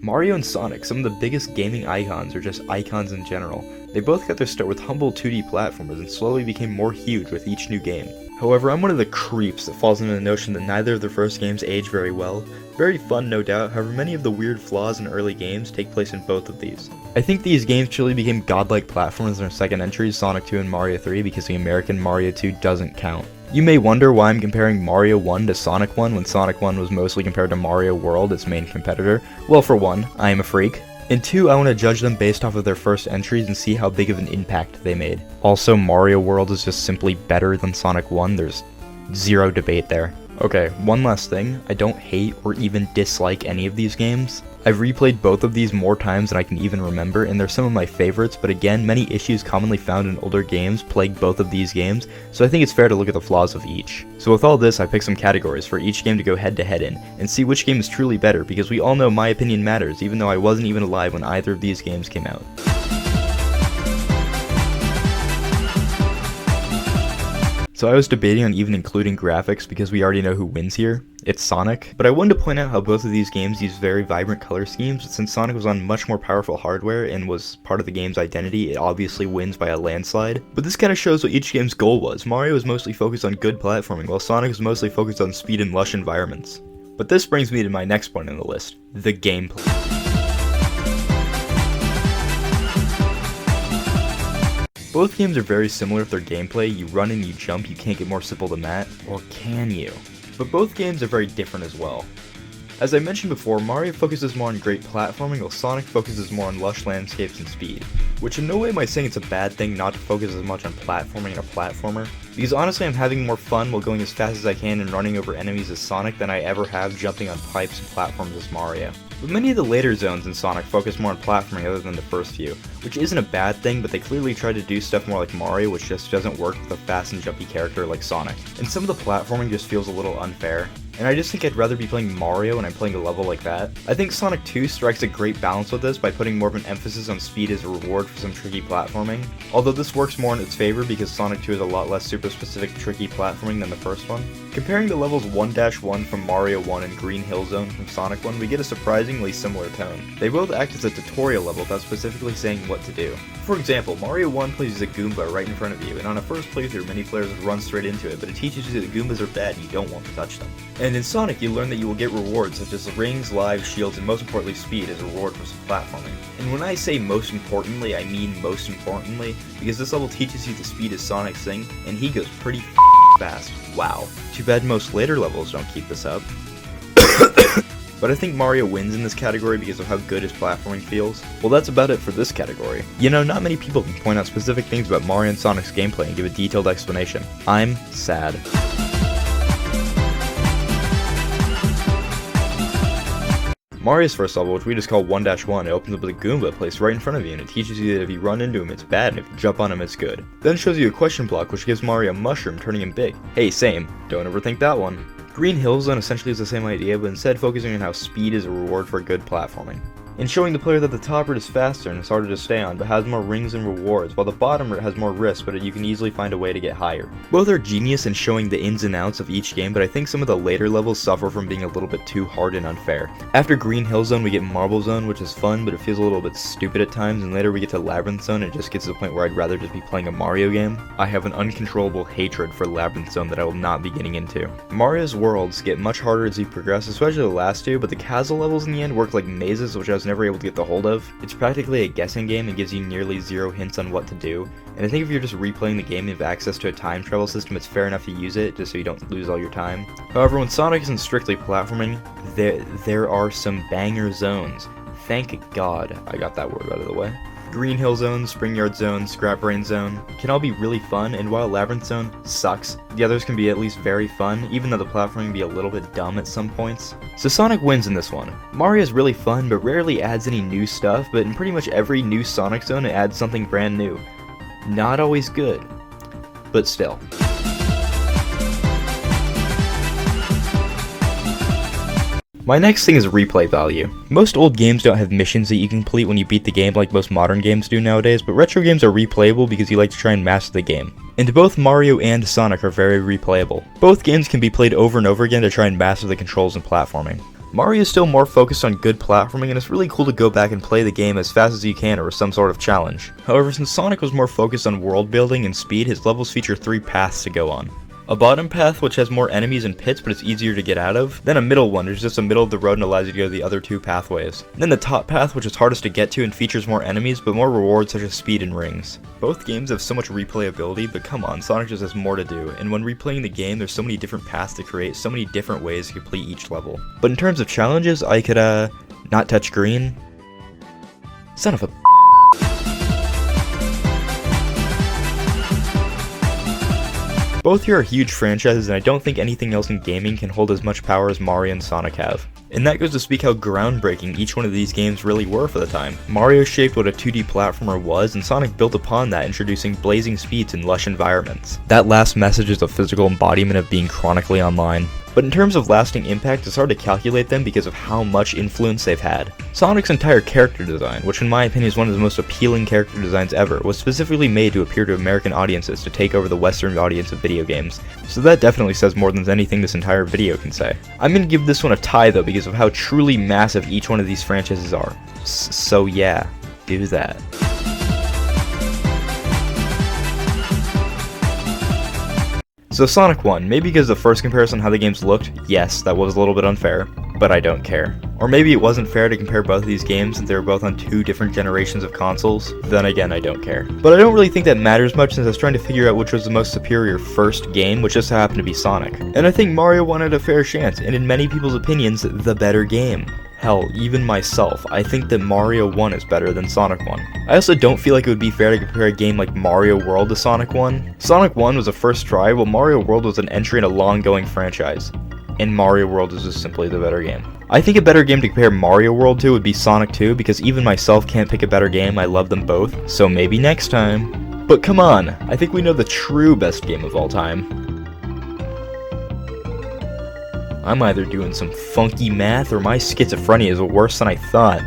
Mario and Sonic, some of the biggest gaming icons, or just icons in general. They both got their start with humble 2D platformers and slowly became more huge with each new game. However, I'm one of the creeps that falls into the notion that neither of their first games age very well. Very fun, no doubt, however many of the weird flaws in early games take place in both of these. I think these games truly became godlike platformers in their second entries, Sonic 2 and Mario 3, because the American Mario 2 doesn't count. You may wonder why I'm comparing Mario 1 to Sonic 1 when Sonic 1 was mostly compared to Mario World, its main competitor. Well, for one, I am a freak. And two, I want to judge them based off of their first entries and see how big of an impact they made. Also, Mario World is just simply better than Sonic 1, there's zero debate there. Okay, one last thing, I don't hate or even dislike any of these games. I've replayed both of these more times than I can even remember, and they're some of my favorites, but again, many issues commonly found in older games plague both of these games, so I think it's fair to look at the flaws of each. So with all this, I picked some categories for each game to go head to head in, and see which game is truly better, because we all know my opinion matters, even though I wasn't even alive when either of these games came out. So I was debating on even including graphics because we already know who wins here. It's Sonic. But I wanted to point out how both of these games use very vibrant color schemes, but since Sonic was on much more powerful hardware and was part of the game's identity, it obviously wins by a landslide. But this kind of shows what each game's goal was. Mario was mostly focused on good platforming, while Sonic was mostly focused on speed and lush environments. But this brings me to my next point on the list, the gameplay. Both games are very similar with their gameplay. You run and you jump, you can't get more simple than that, or can you? But both games are very different as well. As I mentioned before, Mario focuses more on great platforming, while Sonic focuses more on lush landscapes and speed. Which in no way am I saying it's a bad thing not to focus as much on platforming in a platformer, because honestly I'm having more fun while going as fast as I can and running over enemies as Sonic than I ever have jumping on pipes and platforms as Mario. But many of the later zones in Sonic focus more on platforming other than the first few, which isn't a bad thing, but they clearly tried to do stuff more like Mario, which just doesn't work with a fast and jumpy character like Sonic. And some of the platforming just feels a little unfair. And I just think I'd rather be playing Mario when I'm playing a level like that. I think Sonic 2 strikes a great balance with this by putting more of an emphasis on speed as a reward for some tricky platforming. Although this works more in its favor because Sonic 2 is a lot less super specific tricky platforming than the first one. Comparing the levels 1-1 from Mario 1 and Green Hill Zone from Sonic 1, we get a surprisingly similar tone. They both act as a tutorial level without specifically saying what to do. For example, Mario 1 places a Goomba right in front of you, and on a first playthrough many players would run straight into it, but it teaches you that Goombas are bad and you don't want to touch them. And in Sonic, you learn that you will get rewards such as rings, lives, shields, and most importantly speed as a reward for some platforming. And when I say most importantly, I mean most importantly, because this level teaches you the speed is Sonic's thing, and he goes pretty fast. Wow. Too bad most later levels don't keep this up. But I think Mario wins in this category because of how good his platforming feels. Well, that's about it for this category. You know, not many people can point out specific things about Mario and Sonic's gameplay and give a detailed explanation. I'm sad. Mario's first level, which we just call 1-1, it opens up with a Goomba placed right in front of you, and it teaches you that if you run into him, it's bad, and if you jump on him, it's good. Then shows you a question block, which gives Mario a mushroom, turning him big. Hey, same. Don't overthink that one. Green Hill Zone essentially is the same idea, but instead focusing on how speed is a reward for good platforming. And showing the player that the top route is faster and it's harder to stay on, but has more rings and rewards, while the bottom route has more risks, but you can easily find a way to get higher. Both are genius in showing the ins and outs of each game, but I think some of the later levels suffer from being a little bit too hard and unfair. After Green Hill Zone, we get Marble Zone, which is fun, but it feels a little bit stupid at times, and later we get to Labyrinth Zone, and it just gets to the point where I'd rather just be playing a Mario game. I have an uncontrollable hatred for Labyrinth Zone that I will not be getting into. Mario's worlds get much harder as you progress, especially the last two, but the castle levels in the end work like mazes, which I was never able to get the hold of. It's practically a guessing game and gives you nearly zero hints on what to do, and I think if you're just replaying the game and have access to a time travel system, it's fair enough to use it, just so you don't lose all your time. However, when Sonic isn't strictly platforming, there are some banger zones. Thank God I got that word out of the way. Green Hill Zone, Spring Yard Zone, Scrap Brain Zone can all be really fun, and while Labyrinth Zone sucks, the others can be at least very fun, even though the platforming can be a little bit dumb at some points. So Sonic wins in this one. Mario is really fun, but rarely adds any new stuff, but in pretty much every new Sonic Zone it adds something brand new. Not always good, but still. My next thing is replay value. Most old games don't have missions that you can complete when you beat the game like most modern games do nowadays, but retro games are replayable because you like to try and master the game. And both Mario and Sonic are very replayable. Both games can be played over and over again to try and master the controls and platforming. Mario is still more focused on good platforming, and it's really cool to go back and play the game as fast as you can or with some sort of challenge. However, since Sonic was more focused on world building and speed, his levels feature 3 paths to go on. A bottom path which has more enemies and pits but it's easier to get out of, then a middle one which is just a middle of the road and allows you to go the other 2 pathways. Then the top path which is hardest to get to and features more enemies but more rewards such as speed and rings. Both games have so much replayability, but come on, Sonic just has more to do, and when replaying the game there's so many different paths to create, so many different ways to complete each level. But in terms of challenges, I could not touch green. Son of a Both here are huge franchises, and I don't think anything else in gaming can hold as much power as Mario and Sonic have. And that goes to speak how groundbreaking each one of these games really were for the time. Mario shaped what a 2D platformer was, and Sonic built upon that, introducing blazing speeds and lush environments. That last message is a physical embodiment of being chronically online. But in terms of lasting impact, it's hard to calculate them because of how much influence they've had. Sonic's entire character design, which in my opinion is one of the most appealing character designs ever, was specifically made to appeal to American audiences to take over the Western audience of video games. So that definitely says more than anything this entire video can say. I'm gonna give this one a tie though because of how truly massive each one of these franchises are. So yeah, do that. So Sonic won, maybe because the first comparison on how the games looked, yes, that was a little bit unfair, but I don't care. Or maybe it wasn't fair to compare both of these games since they were both on 2 different generations of consoles, then again I don't care. But I don't really think that matters much since I was trying to figure out which was the most superior first game, which just so happened to be Sonic. And I think Mario won at a fair chance, and in many people's opinions, the better game. Hell, even myself, I think that Mario 1 is better than Sonic 1. I also don't feel like it would be fair to compare a game like Mario World to Sonic 1. Sonic 1 was a first try, while Mario World was an entry in a long-going franchise. And Mario World is just simply the better game. I think a better game to compare Mario World to would be Sonic 2, because even myself can't pick a better game, I love them both, so maybe next time. But come on, I think we know the true best game of all time. I'm either doing some funky math or my schizophrenia is worse than I thought.